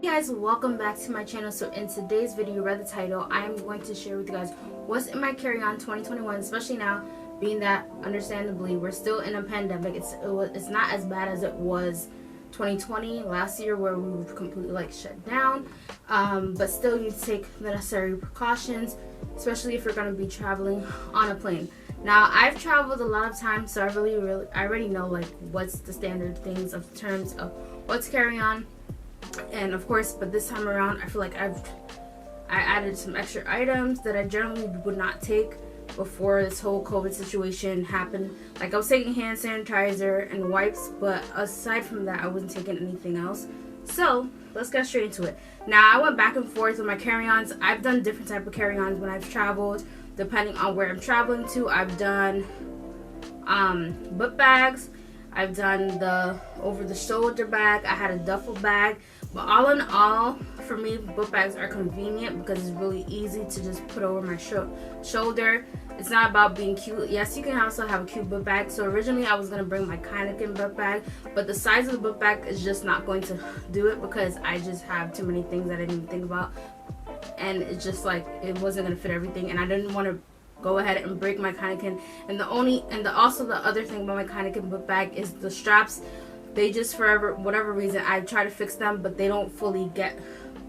Hey guys, welcome back to my channel. So in today's video, you read the title, I am going to share with you guys what's in my carry-on 2021, especially now being that understandably we're still in a pandemic. It's not as bad as it was 2020 last year where we were completely shut down, but still you need to take the necessary precautions, especially if you're going to be traveling on a plane. Now I've traveled a lot of times, so I already know what's the standard things of terms of what's carry on. And of course, but this time around I feel like I added some extra items that I generally would not take before this whole COVID situation happened. Like I was taking hand sanitizer and wipes, but aside from that I wasn't taking anything else. So let's get straight into it. Now I went back and forth with my carry-ons. I've done different type of carry-ons when I've traveled depending on where I'm traveling to. I've done book bags, I've done the over-the-shoulder bag, I had a duffel bag. But all in all, for me, book bags are convenient because it's really easy to just put over my shoulder. It's not about being cute. Yes, you can also have a cute book bag. So originally I was going to bring my Heineken book bag, but the size of the book bag is just not going to do it because I just have too many things that I didn't even think about. And it's just it wasn't going to fit everything, and I didn't want to go ahead and break my Heineken. And also the other thing about my Heineken book bag is the straps. They just, for whatever reason, I try to fix them, but they don't fully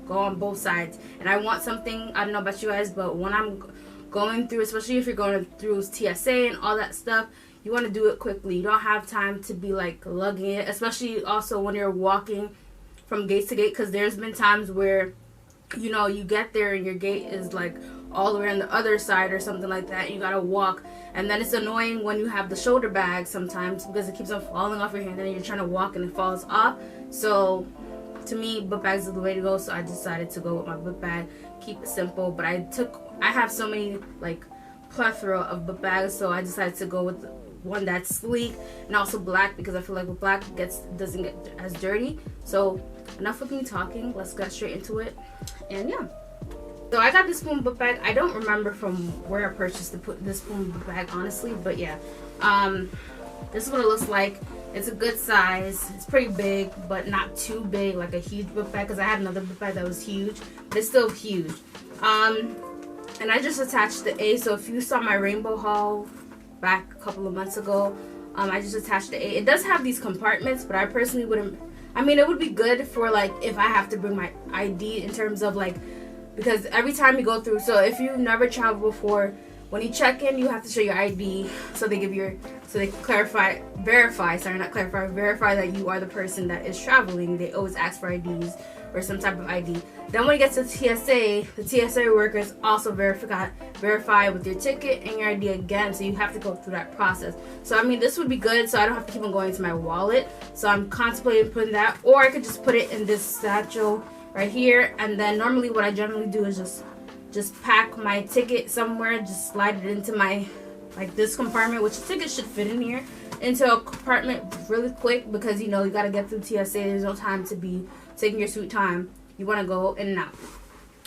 go on both sides. And I want something, I don't know about you guys, but when I'm going through, especially if you're going through TSA and all that stuff, you want to do it quickly. You don't have time to be lugging it, especially also when you're walking from gate to gate, because there's been times where, you get there and your gate is all the way on the other side or something like that. You gotta walk, and then it's annoying when you have the shoulder bag sometimes because it keeps on falling off your hand and you're trying to walk and it falls off. So to me, book bags are the way to go, so I decided to go with my book bag, keep it simple. But I have so many plethora of book bags, so I decided to go with one that's sleek and also black, because I feel like with black doesn't get as dirty. So enough of me talking, let's get straight into it. And yeah, so I got this spoon book bag. I don't remember from where I purchased this spoon book bag, honestly, but yeah, this is what it looks like. It's a good size. It's pretty big, but not too big like a huge book bag, because I had another book bag that was huge, but it's still huge. And I just attached the A. So if you saw my rainbow haul back a couple of months ago, I just attached the A. It does have these compartments, but I personally wouldn't. I mean, it would be good for if I have to bring my ID, in terms of because every time you go through, so if you've never traveled before, when you check in, you have to show your ID, so they verify that you are the person that is traveling. They always ask for IDs or some type of ID. Then when you get to TSA, the TSA workers also verify with your ticket and your ID again, so you have to go through that process. So I mean, this would be good, so I don't have to keep on going to my wallet. So I'm contemplating putting that, or I could just put it in this satchel right here. And then normally what I generally do is just pack my ticket somewhere, just slide it into my this compartment, which the ticket should fit in here, into a compartment really quick, because you gotta get through TSA. There's no time to be taking your sweet time. You want to go in and out.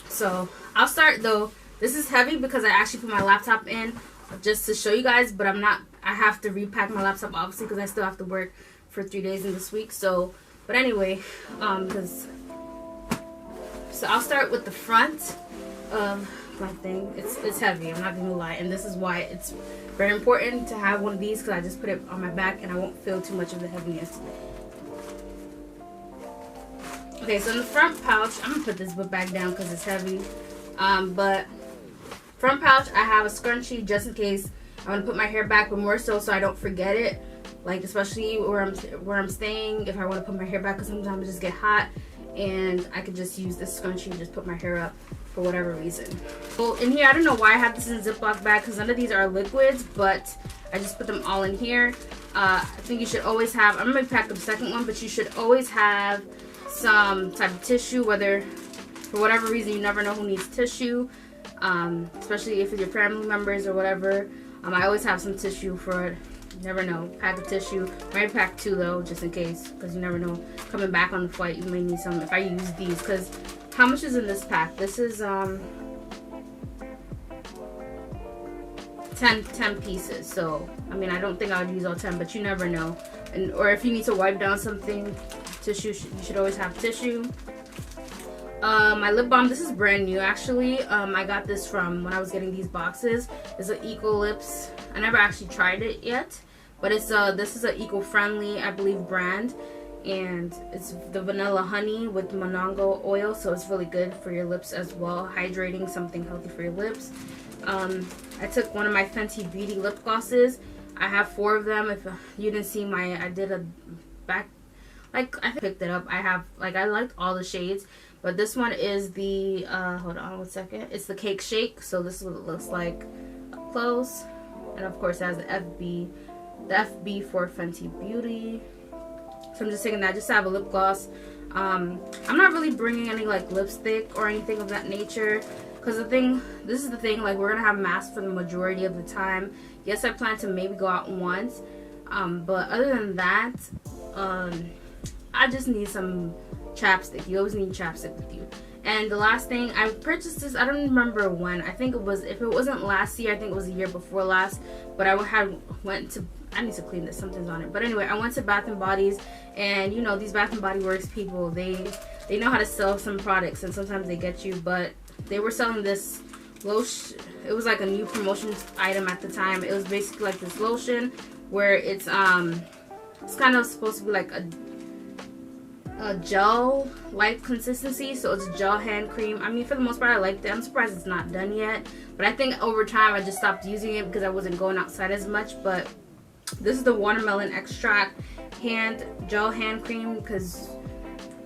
So I'll start though. This is heavy because I actually put my laptop in just to show you guys, but I have to repack my laptop obviously because I still have to work for 3 days in this week. So but anyway, so I'll start with the front of my thing. It's heavy, I'm not gonna lie, and this is why it's very important to have one of these, because I just put it on my back and I won't feel too much of the heaviness. Okay, so in the front pouch, I'm gonna put this book bag down because it's heavy, but front pouch, I have a scrunchie just in case I want to put my hair back, but more so I don't forget it, especially where I'm staying, if I want to put my hair back, because sometimes I just get hot and I could just use this scrunchie and just put my hair up for whatever reason. Well, in here, I don't know why I have this in a Ziploc bag, because none of these are liquids, but I just put them all in here. I think you should always have, I'm gonna pack the second one, but you should always have some type of tissue, whether for whatever reason, you never know who needs tissue, especially if it's your family members or whatever. I always have some tissue for it. You never know. Pack of tissue. Maybe pack 2 though, just in case, because you never know. Coming back on the flight, you may need some. If I use these, because how much is in this pack? This is 10 pieces. So I mean, I don't think I would use all 10, but you never know. And or if you need to wipe down something, tissue, you should always have tissue. My lip balm, this is brand new actually. I got this from when I was getting these boxes. It's an Eco Lips. I never actually tried it yet, but it's this is an eco-friendly, I believe, brand, and it's the vanilla honey with monongo oil, so it's really good for your lips as well, hydrating, something healthy for your lips. I took one of my Fenty Beauty lip glosses. I have 4 of them. If you didn't see I did a back, like, I picked it up. I liked all the shades, but this one is the hold on 1 second, it's the Cake Shake. So this is what it looks like up close, and of course it has the FB for Fenty Beauty. So I'm just taking that just to have a lip gloss. I'm not really bringing any like lipstick or anything of that nature, because this is the thing, like, we're gonna have masks for the majority of the time. Yes, I plan to maybe go out once, but other than that, I just need some chapstick. You always need chapstick with you. And the last thing, I purchased this, I don't remember when. I think it was, if it wasn't last year, I think it was the year before last. But I need to clean this, something's on it. But anyway, I went to Bath and Bodies, and you know, these Bath and Body Works people, they know how to sell some products, and sometimes they get you. But they were selling this lotion. It was like a new promotion item at the time. It was basically like this lotion where it's kind of supposed to be like a gel like consistency, so it's a gel hand cream. I mean, for the most part I liked it. I'm surprised it's not done yet, but I think over time I just stopped using it because I wasn't going outside as much. But this is the watermelon extract gel hand cream, because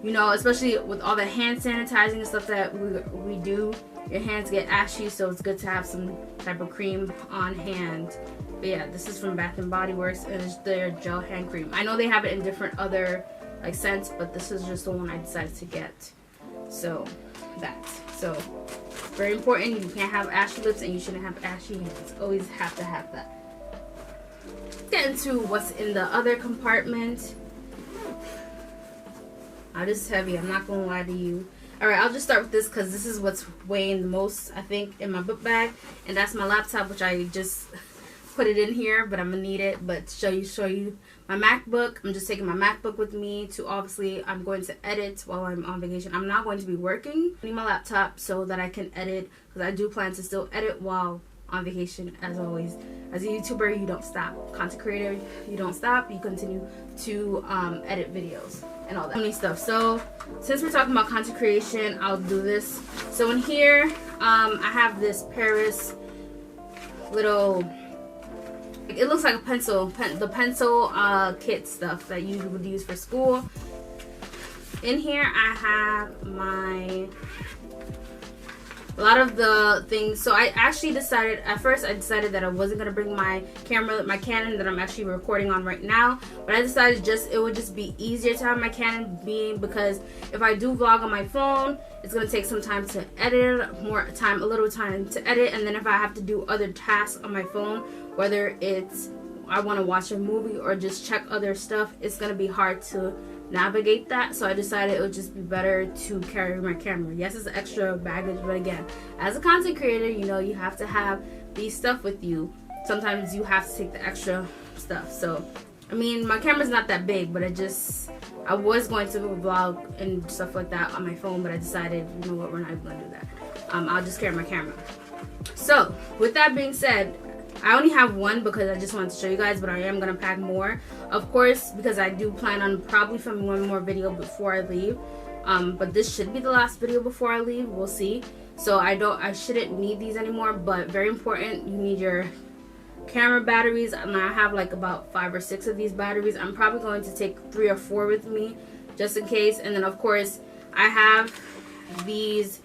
you know, especially with all the hand sanitizing and stuff that we do, your hands get ashy, so it's good to have some type of cream on hand. But yeah, this is from Bath and Body Works, and it's their gel hand cream. I know they have it in different other like scents, but this is just the one I decided to get. So so very important. You can't have ashy lips, and you shouldn't have ashy hands. Always have to have that. Let's get into what's in the other compartment. Oh, this is heavy, I'm not gonna lie to you. Alright, I'll just start with this because this is what's weighing the most, I think, in my book bag. And that's my laptop, which I just put it in here, but I'm gonna need it. But to show you my MacBook, I'm just taking my MacBook with me to, obviously, I'm going to edit while I'm on vacation. I'm not going to be working. I need my laptop so that I can edit, because I do plan to still edit while on vacation, as always. As a YouTuber, you don't stop. Content creator, you don't stop. You continue to edit videos and all that funny stuff. So since we're talking about content creation, I'll do this. So in here, I have this Paris little, it looks like a pencil, the pencil kit stuff that you would use for school. In here I have a lot of the things. So I actually decided, at first I decided that I wasn't going to bring my camera, my Canon that I'm actually recording on right now, but I decided it would just be easier to have my Canon, because if I do vlog on my phone, it's going to take some time to edit, a little time to edit, and then if I have to do other tasks on my phone, whether it's I want to watch a movie or just check other stuff, it's going to be hard to navigate that. So I decided it would just be better to carry my camera. Yes, it's extra baggage, but again, as a content creator, you know, you have to have these stuff with you. Sometimes you have to take the extra stuff. So I mean, my camera's not that big, but I was going to vlog and stuff like that on my phone, but I decided, you know what, we're not even gonna do that. I'll just carry my camera. So with that being said, I only have one because I just wanted to show you guys, but I am going to pack more, of course, because I do plan on probably filming one more video before I leave. But this should be the last video before I leave. We'll see. So I shouldn't need these anymore, but very important, you need your camera batteries. And I have like about 5 or 6 of these batteries. I'm probably going to take 3 or 4 with me just in case. And then of course I have these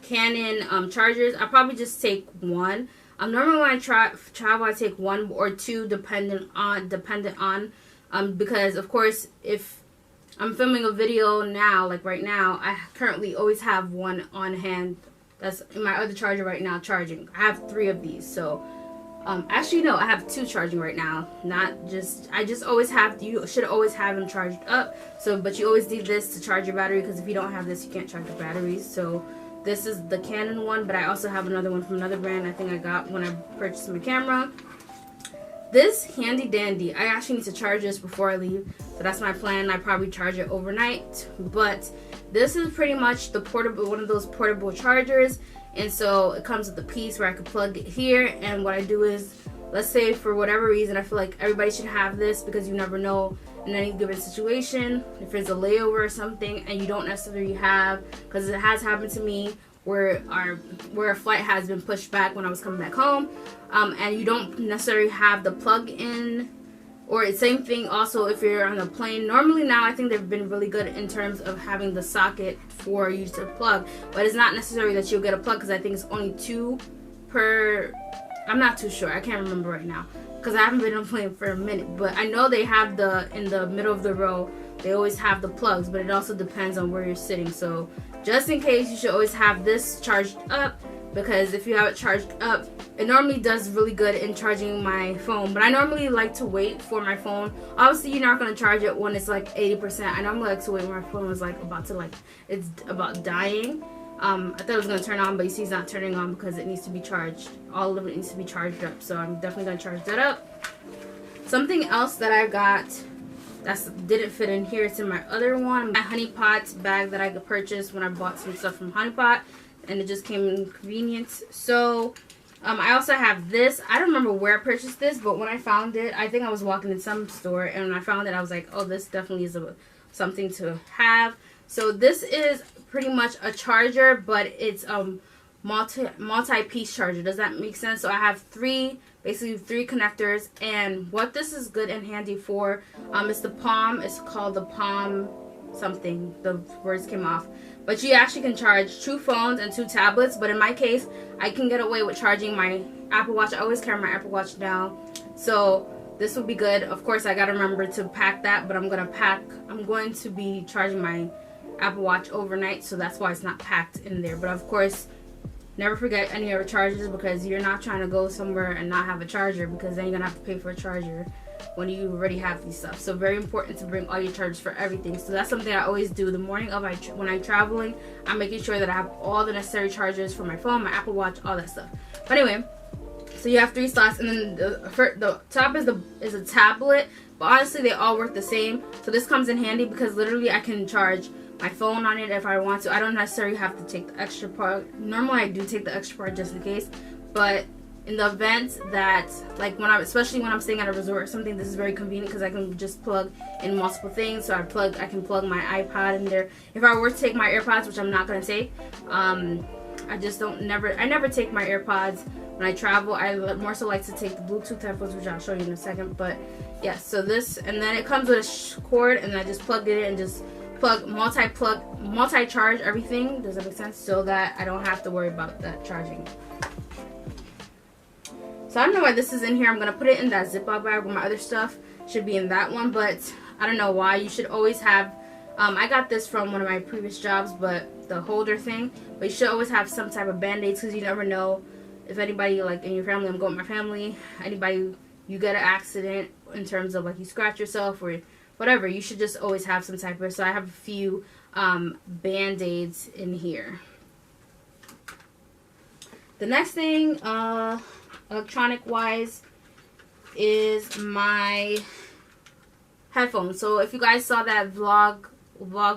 Canon chargers. I'll probably just take one. Normally when I travel, I take 1 or 2 dependent on because of course if I'm filming a video now, like right now, I currently always have one on hand. That's in my other charger right now charging. I have 3 of these, so actually no, I have 2 charging right now. I just always have, you should always have them charged up. So but you always need this to charge your battery, because if you don't have this, you can't charge your batteries. So this is the Canon one, but I also have another one from another brand I think I got when I purchased my camera. This handy dandy, I actually need to charge this before I leave, so that's my plan. I probably charge it overnight, but This is pretty much the portable, one of those portable chargers, and so it comes with a piece where I could plug it here. And what I do is, let's say for whatever reason, I feel like everybody should have this because you never know in any given situation if it's a layover or something and you don't necessarily have, because it has happened to me where a flight has been pushed back when I was coming back home, and you don't necessarily have the plug in. Or same thing also if you're on a plane. Normally now I think they've been really good in terms of having the socket for you to plug, but it's not necessary that you'll get a plug because I think it's only 2 per, I'm not too sure, I can't remember right now because I haven't been on a plane for a minute, but I know they have in the middle of the row, they always have the plugs, but it also depends on where you're sitting. So just in case, you should always have this charged up, because if you have it charged up, it normally does really good in charging my phone. But I normally like to wait for my phone. Obviously, you're not going to charge it when it's like 80%. I normally like to wait when my phone is like about to it's about dying. I thought it was going to turn on, but you see it's not turning on because it needs to be charged. All of it needs to be charged up. So I'm definitely going to charge that up. Something else that I got that didn't fit in here, it's in my other one, my Honey Pot bag that I could purchase when I bought some stuff from Honey Pot, and it just came in convenience. So I also have this. I don't remember where I purchased this, but when I found it, I think I was walking in some store, and when I found it, I was like, oh, this definitely is something to have. So this is pretty much a charger, but it's multi-piece charger. Does that make sense? So I have basically three connectors, and what this is good and handy for, is the Palm. It's called the Palm something. The words came off. But you actually can charge 2 phones and 2 tablets. But in my case, I can get away with charging my Apple Watch. I always carry my Apple Watch now, so this will be good. Of course, I gotta remember to pack that, but I'm going to be charging my Apple Watch overnight, so that's why it's not packed in there. But of course, never forget any of your chargers, because you're not trying to go somewhere and not have a charger, because then you're gonna have to pay for a charger when you already have these stuff. So very important to bring all your chargers for everything. So that's something I always do. The morning of when I'm traveling, I'm making sure that I have all the necessary chargers for my phone, my Apple Watch, all that stuff. But anyway, so you have 3 slots, and then the top is a tablet, but honestly they all work the same. So this comes in handy because literally I can charge my phone on it if I want to. I don't necessarily have to take the extra part. Normally I do take the extra part just in case, but in the event that, like, especially when I'm staying at a resort or something, this is very convenient because I can just plug in multiple things. So I can plug my iPod in there. If I were to take my AirPods, which I'm not gonna take, I never take my AirPods when I travel. I more so like to take the Bluetooth headphones, which I'll show you in a second. But yeah, so this, and then it comes with a cord, and I just plugged it in and just multi-charge everything. Does that make sense? So that I don't have to worry about that charging. So I don't know why this is in here. I'm going to put it in that Ziploc bag where my other stuff should be in that one. But I don't know why. You should always have, I got this from one of my previous jobs, but the holder thing. But you should always have some type of band-aids, because you never know if anybody, like in your family, I'm going with my family, anybody, you get an accident in terms of like you scratch yourself or whatever. You should just always have some type of, so I have a few band-aids in here. The next thing, electronic wise, is my headphones. So if you guys saw that vlog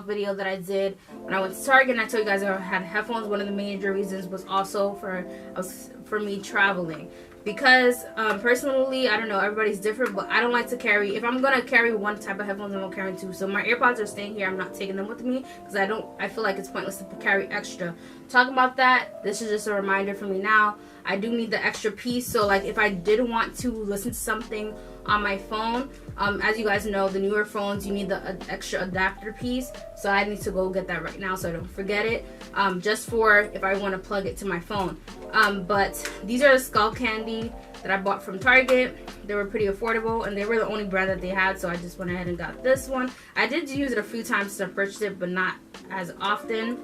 video that I did when I went to Target and I told you guys I had headphones, one of the major reasons was also for me traveling, because personally, I don't know, everybody's different, but I don't like to carry, if I'm gonna carry one type of headphones, I'm gonna carry 2. So my AirPods are staying here. I'm not taking them with me because I feel like it's pointless to carry extra. Talking about that, this is just a reminder for me now. I do need the extra piece. So like if I did want to listen to something on my phone, as you guys know, the newer phones, you need the extra adapter piece. So I need to go get that right now so I don't forget it, just for if I want to plug it to my phone. But these are the Skull Candy that I bought from Target. They were pretty affordable, and they were the only brand that they had, so I just went ahead and got this one. I did use it a few times since I purchased it, but not as often.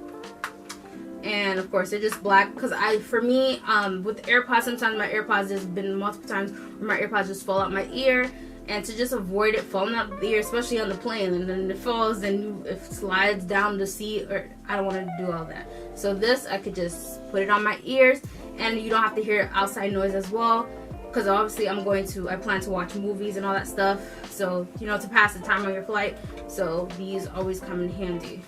And of course, they're just black, because for me, with AirPods, sometimes my AirPods, there's been multiple times where my AirPods just fall out my ear, and to just avoid it falling out the ear, especially on the plane, and then it falls and it slides down the seat, or I don't want to do all that. So this, I could just put it on my ears, and you don't have to hear outside noise as well, because obviously I plan to watch movies and all that stuff, so you know, to pass the time on your flight. So these always come in handy.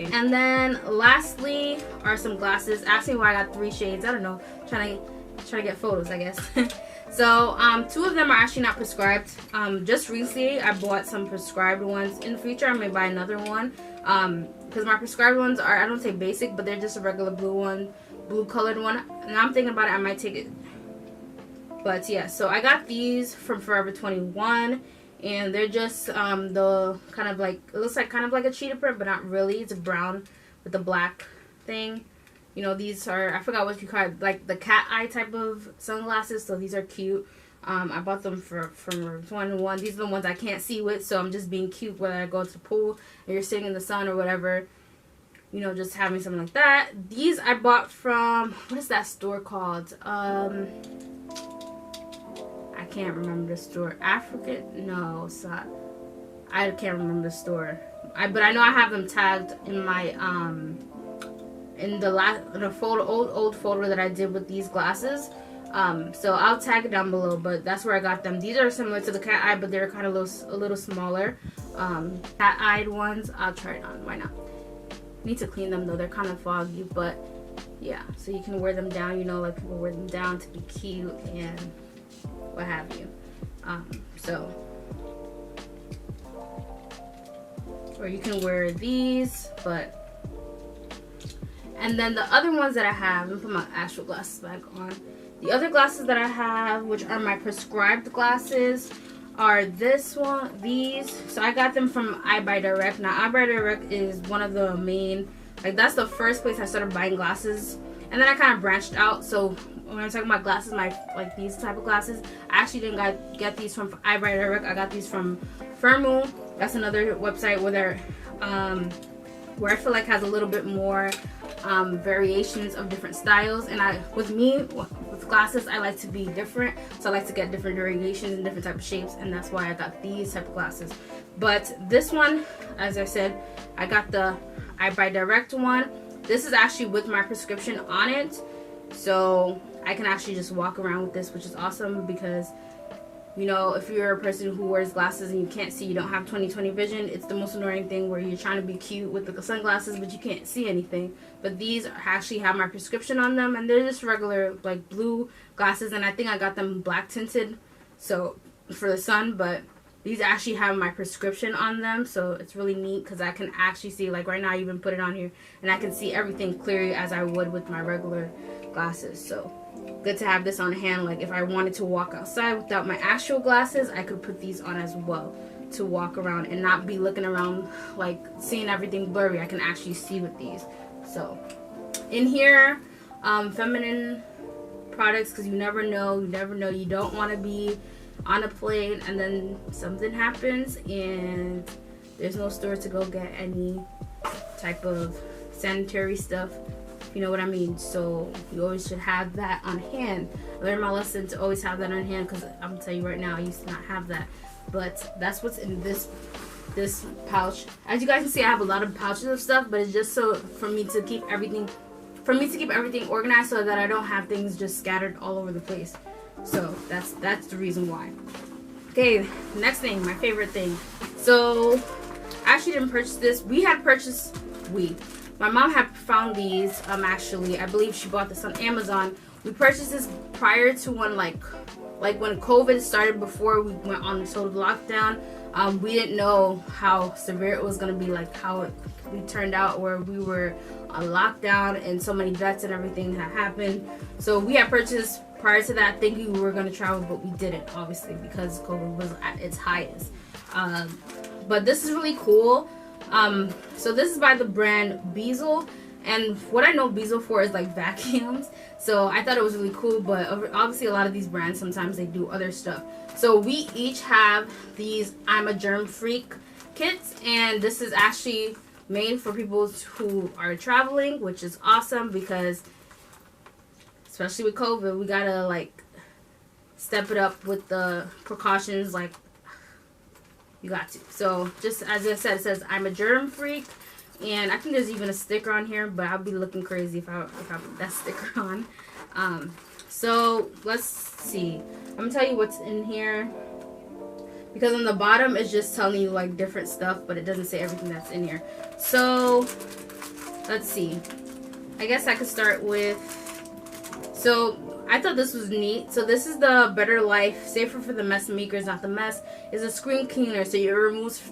Okay. And then lastly are some glasses. Ask me why I got 3 shades. I don't know. Trying to get photos, I guess. So 2 of them are actually not prescribed. Just recently I bought some prescribed ones. In the future I may buy another one. Because my prescribed ones are, I don't say basic, but they're just a regular blue colored one. And I'm thinking about it, I might take it. But yeah, so I got these from Forever 21. And they're just the kind of like, it looks like kind of like a cheetah print, but not really. It's a brown with the black thing. You know, these are, I forgot what you call it, like the cat eye type of sunglasses. So these are cute. I bought them from 21. These are the ones I can't see with, so I'm just being cute whether I go to the pool or you're sitting in the sun or whatever. You know, just having something like that. These I bought from, what is that store called? I can't remember the store. African? No, it's not. I can't remember the store. But I know I have them tagged in my in the photo, old photo that I did with these glasses. So I'll tag it down below, but that's where I got them. These are similar to the cat eye, but they're kind of a little smaller. Cat eyed ones. I'll try it on. Why not? Need to clean them though. They're kind of foggy, but yeah. So you can wear them down. You know, like people wear them down to be cute and what have you. Or you can wear these, but. And then the other ones that I have, let me put my actual glasses back on. The other glasses that I have, which are my prescribed glasses, are these. So I got them from iBuyDirect. Now iBuyDirect is one of the main, like that's the first place I started buying glasses. And then I kind of branched out. So when I'm talking about glasses, like these type of glasses, I actually didn't get these from iBuyDirect. I got these from Firmoo. That's another website where I feel like has a little bit more variations of different styles. And with glasses, I like to be different, so I like to get different variations and different type of shapes, and that's why I got these type of glasses. But this one, as I said, I got the iBuyDirect one. This is actually with my prescription on it, so I can actually just walk around with this, which is awesome because, you know, if you're a person who wears glasses and you can't see, you don't have 20/20 vision, it's the most annoying thing where you're trying to be cute with the sunglasses but you can't see anything. But these actually have my prescription on them, and they're just regular like blue glasses, and I think I got them black tinted so for the sun, but these actually have my prescription on them, so it's really neat because I can actually see, like right now I even put it on here and I can see everything clearly as I would with my regular glasses. So good to have this on hand. Like if I wanted to walk outside without my actual glasses, I could put these on as well to walk around and not be looking around like seeing everything blurry. I can actually see with these. So in here, feminine products, because you never know, you don't want to be on a plane and then something happens and there's no store to go get any type of sanitary stuff. You know what I mean? So you always should have that on hand. I learned my lesson to always have that on hand, because I'm gonna tell you right now, I used to not have that. But that's what's in this pouch. As you guys can see, I have a lot of pouches of stuff, but it's just so for me to keep everything organized so that I don't have things just scattered all over the place. So that's the reason why. Okay, next thing, my favorite thing. So I actually didn't purchase this. My mom had found these, actually. I believe she bought this on Amazon. We purchased this prior to when, like when COVID started, before we went on total lockdown. We didn't know how severe it was going to be, like how we turned out, where we were on lockdown and so many deaths and everything had happened. So we had purchased prior to that thinking we were going to travel, but we didn't, obviously, because COVID was at its highest. But this is really cool. So this is by the brand Beazle, and what I know Beazle for is like vacuums, so I thought it was really cool. But obviously a lot of these brands, sometimes they do other stuff. So we each have these I'm a Germ Freak kits, and this is actually made for people who are traveling, which is awesome because especially with COVID, we gotta like step it up with the precautions, like you got to. So just as I said, it says I'm a germ freak, and I think there's even a sticker on here, but I'll be looking crazy if I put that sticker on. So let's see. I'm gonna tell you what's in here. because on the bottom it's just telling you like different stuff, but it doesn't say everything that's in here. So let's see. I guess I could start with, so I thought this was neat. So this is the Better Life, safer for the mess makers, not the mess. It's a screen cleaner, so it removes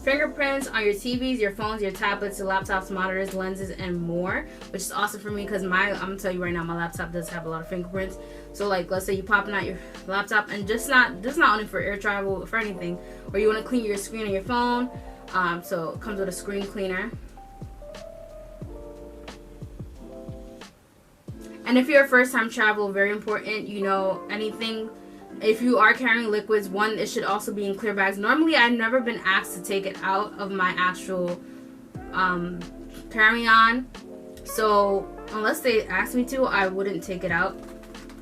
fingerprints on your TVs, your phones, your tablets, your laptops, monitors, lenses, and more, which is awesome for me because I'm gonna tell you right now, my laptop does have a lot of fingerprints. So like, let's say you popping out your laptop, and just not only for air travel, for anything, or you want to clean your screen on your phone. So it comes with a screen cleaner. And if you're a first-time traveler, very important, you know, anything, if you are carrying liquids, one, it should also be in clear bags. Normally, I've never been asked to take it out of my actual carry-on. So unless they ask me to, I wouldn't take it out,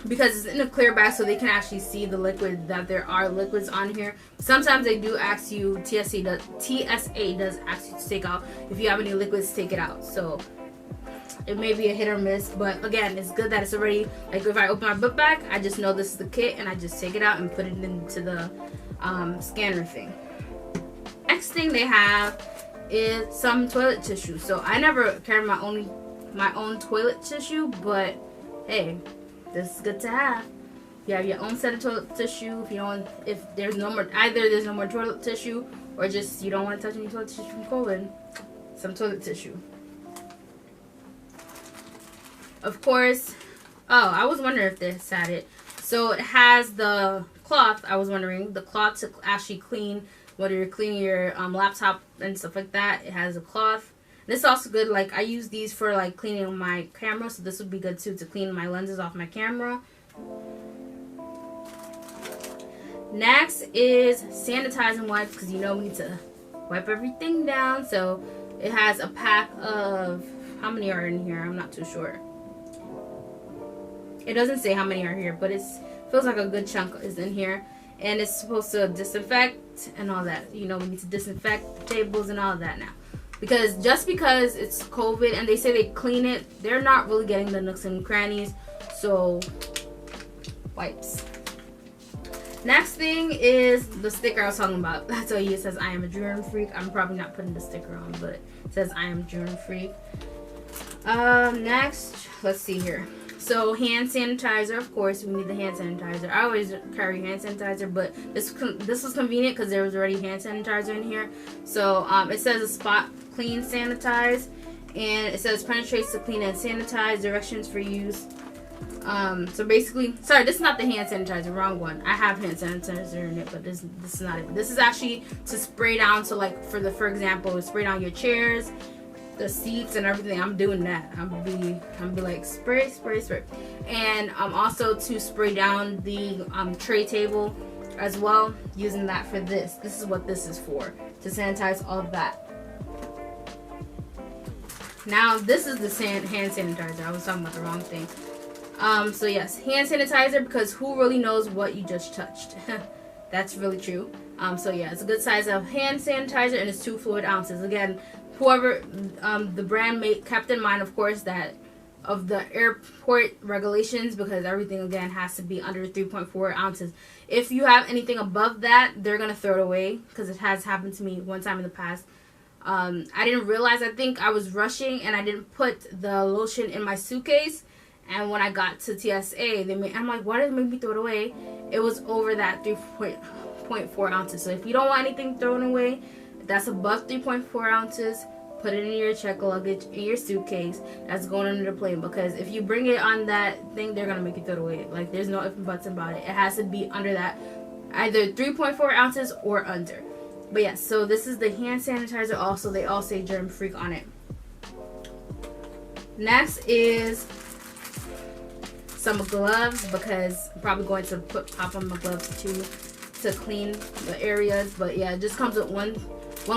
because it's in a clear bag so they can actually see the liquid, that there are liquids on here. Sometimes they do ask you, TSA does ask you to take out, if you have any liquids, take it out. So it may be a hit or miss, but again, it's good that it's already, like if I open my book bag, I just know this is the kit and I just take it out and put it into the scanner thing. Next thing they have is some toilet tissue. So I never carry my own toilet tissue, but hey, this is good to have. You have your own set of toilet tissue. If there's no more, either there's no more toilet tissue, or just you don't want to touch any toilet tissue from COVID, some toilet tissue. Of course, oh, I was wondering if this had it. So it has the cloth. I was wondering, the cloth to actually clean, whether you're cleaning your laptop and stuff like that. It has a cloth. This is also good. Like, I use these for like cleaning my camera, so this would be good too to clean my lenses off my camera. Next is sanitizing wipes, because you know we need to wipe everything down. So it has a pack of, how many are in here? I'm not too sure. It doesn't say how many are here, but it feels like a good chunk is in here. And it's supposed to disinfect and all that. You know, we need to disinfect the tables and all of that now. Because just because it's COVID and they say they clean it, they're not really getting the nooks and crannies. So, wipes. Next thing is the sticker I was talking about. That's all it says, I am a germ freak. I'm probably not putting the sticker on, but it says I am germ freak. Next, let's see here. So hand sanitizer, of course, we need the hand sanitizer. I always carry hand sanitizer, but this was convenient because there was already hand sanitizer in here. So it says a spot clean sanitize, and it says penetrates to clean and sanitize, directions for use. So basically, sorry, this is not the hand sanitizer, wrong one. I have hand sanitizer in it, but this is not it. This is actually to spray down, so like for example, spray down your chairs, the seats and everything. I'm doing that. I'm be like spray, and also to spray down the tray table as well, using that for this. This is what this is for, to sanitize all of that. Now this is the hand sanitizer. I was talking about the wrong thing. So yes, hand sanitizer, because who really knows what you just touched? That's really true. So yeah, it's a good size of hand sanitizer, and it's 2 fluid ounces. Again, whoever the brand kept in mind, of course, that of the airport regulations, because everything again has to be under 3.4 ounces. If you have anything above that, they're gonna throw it away, because it has happened to me one time in the past. I didn't realize, I think I was rushing and I didn't put the lotion in my suitcase, and when I got to TSA, I'm like, why did they make me throw it away? It was over that 3.4 ounces. So if you don't want anything thrown away that's above 3.4 ounces, put it in your check luggage, in your suitcase that's going under the plane, because if you bring it on that thing, they're gonna make you throw it away. Like, there's no ifs and buts about it. It has to be under that, either 3.4 ounces or under. But yes, so this is the hand sanitizer. Also, they all say Germ Freak on it. Next is some gloves, because I'm probably going to pop on my gloves too to clean the areas. But yeah, it just comes with one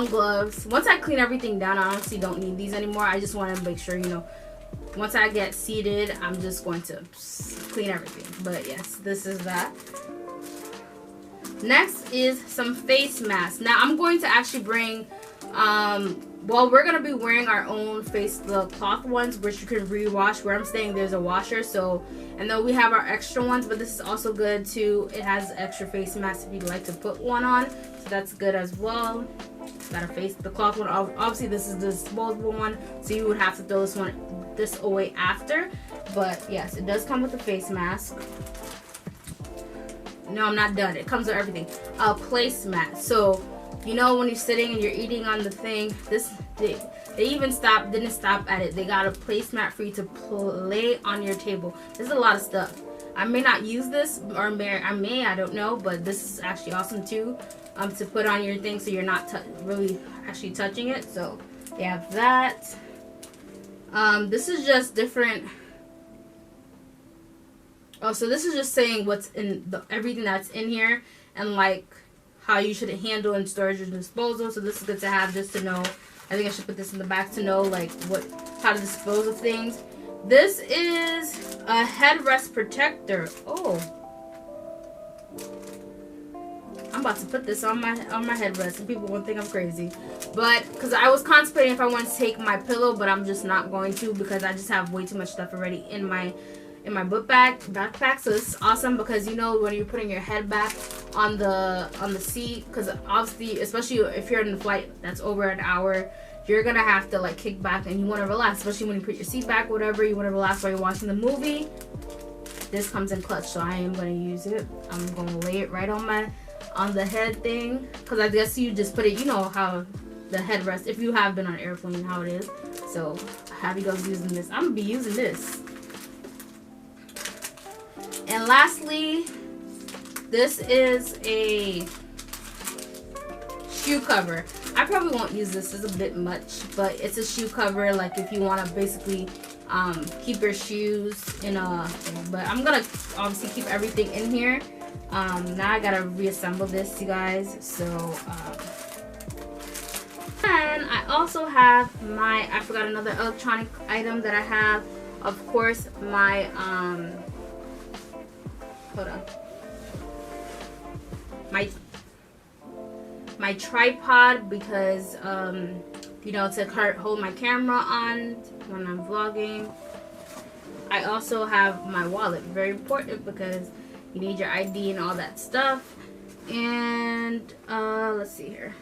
gloves. Once I clean everything down, I honestly don't need these anymore. I just want to make sure, you know, once I get seated, I'm just going to clean everything. But yes, this is that. Next is some face masks. Now I'm going to actually bring well, we're gonna be wearing our own the cloth ones, which you can rewash. Where I'm staying, there's a washer, so, and then we have our extra ones, but this is also good too. It has extra face mask if you'd like to put one on, so that's good as well. Got a the cloth one. Obviously, this is the disposable one, so you would have to throw this away after. But yes, it does come with a face mask. No, I'm not done. It comes with everything. A placemat. So, you know, when you're sitting and you're eating on the thing, they even didn't stop at it. They got a placemat for you to play on your table. There's a lot of stuff. I may not use this, or I don't know, but this is actually awesome too, to put on your thing so you're not really actually touching it. So they have that. This is just different. Oh, so this is just saying what's in everything that's in here, and like how you should handle and storage and disposal. So this is good to have, just to know. I think I should put this in the back to know like how to dispose of things. This is a headrest protector. Oh, I'm about to put this on my headrest, and people won't think I'm crazy. But because I was contemplating if I want to take my pillow, but I'm just not going to, because I just have way too much stuff already in my backpack. So this is awesome, because you know when you're putting your head back on the seat, because obviously, especially if you're in a flight that's over an hour, you're gonna have to like kick back and you want to relax, especially when you put your seat back, whatever, you want to relax while you're watching the movie. This comes in clutch, so I am gonna use it. I'm gonna lay it right on the head thing, because I guess you just put it, you know how the headrest, if you have been on an airplane, how it is. So I have you guys using this. I'm gonna be using this. And lastly, this is a shoe cover. I probably won't use this. It's a bit much, but it's a shoe cover, like if you want to basically keep your shoes in a thing. But I'm gonna obviously keep everything in here. Now I gotta reassemble this, you guys. So and I also have I forgot another electronic item that I have. Of course, my hold on. My tripod, because you know, to hold my camera on when I'm vlogging. I also have my wallet, very important, because you need your ID and all that stuff. And let's see here.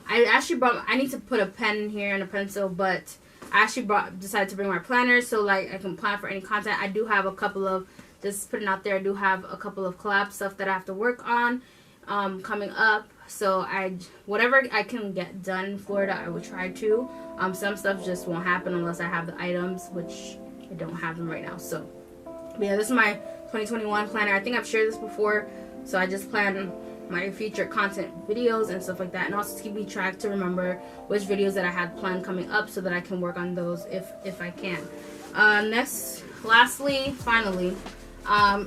I need to put a pen in here and a pencil, but I actually decided to bring my planner, so like I can plan for any content. I do have a couple of, just putting out there, I do have a couple of collab stuff that I have to work on coming up. So whatever I can get done in Florida, I will try to. Some stuff just won't happen unless I have the items, which I don't have them right now. So but yeah, this is my 2021 planner. I think I've shared this before, so I just plan my future content videos and stuff like that, and also to keep me track to remember which videos that I had planned coming up, so that I can work on those if I can. Finally,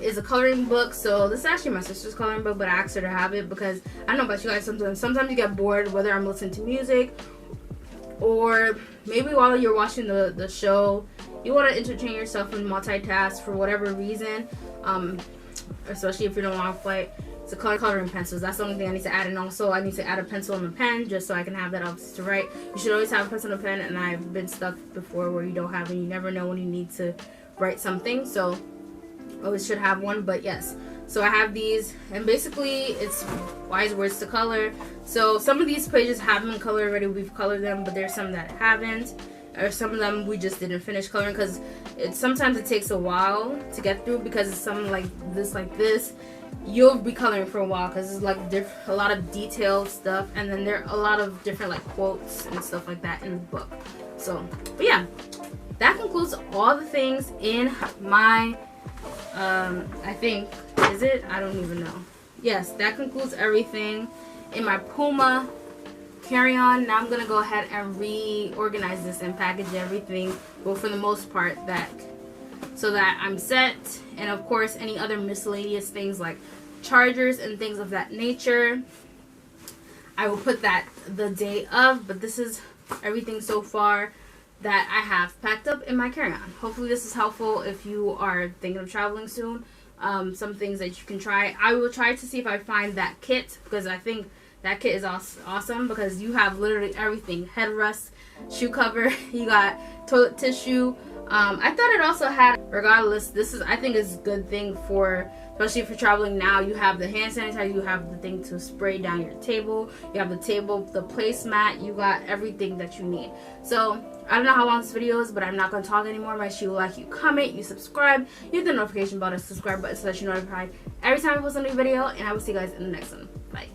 is a coloring book. So this is actually my sister's coloring book, but I asked her to have it because I don't know about you guys, sometimes you get bored, whether I'm listening to music or maybe while you're watching the show, you want to entertain yourself and multitask for whatever reason, especially if you're in a long flight. It's a coloring pencils. That's the only thing I need to add. And also I need to add a pencil and a pen, just so I can have that obviously to write. You should always have a pencil and a pen, and I've been stuck before where you don't have, and you never know when you need to write something, so always should have one. But yes, so I have these, and basically it's wise words to color. So some of these pages have been colored already, we've colored them, but there's some that haven't, or some of them we just didn't finish coloring, because sometimes it takes a while to get through, because it's something like this you'll be coloring for a while, because it's like a lot of detailed stuff, and then there are a lot of different like quotes and stuff like that in the book. So but yeah, that concludes all the things in my I think, is it? I don't even know. Yes, that concludes everything in my Puma carry-on. Now I'm gonna go ahead and reorganize this and package everything, well, for the most part, so that I'm set. And of course, any other miscellaneous things like chargers and things of that nature, I will put that the day of. But this is everything so far that I have packed up in my carry-on. Hopefully this is helpful if you are thinking of traveling soon. Some things that you can try. I will try to see if I find that kit, because I think That kit is awesome because you have literally everything: headrest, shoe cover, you got toilet tissue. I thought it also had, regardless, this is, I think is a good thing for, especially if you're traveling now. You have the hand sanitizer, you have the thing to spray down your table, you have the table, the placemat, you got everything that you need. So I don't know how long this video is, but I'm not going to talk anymore. Make sure you like, you comment, you subscribe, you hit the notification button, subscribe button so that you're notified every time I post a new video, and I will see you guys in the next one. Bye.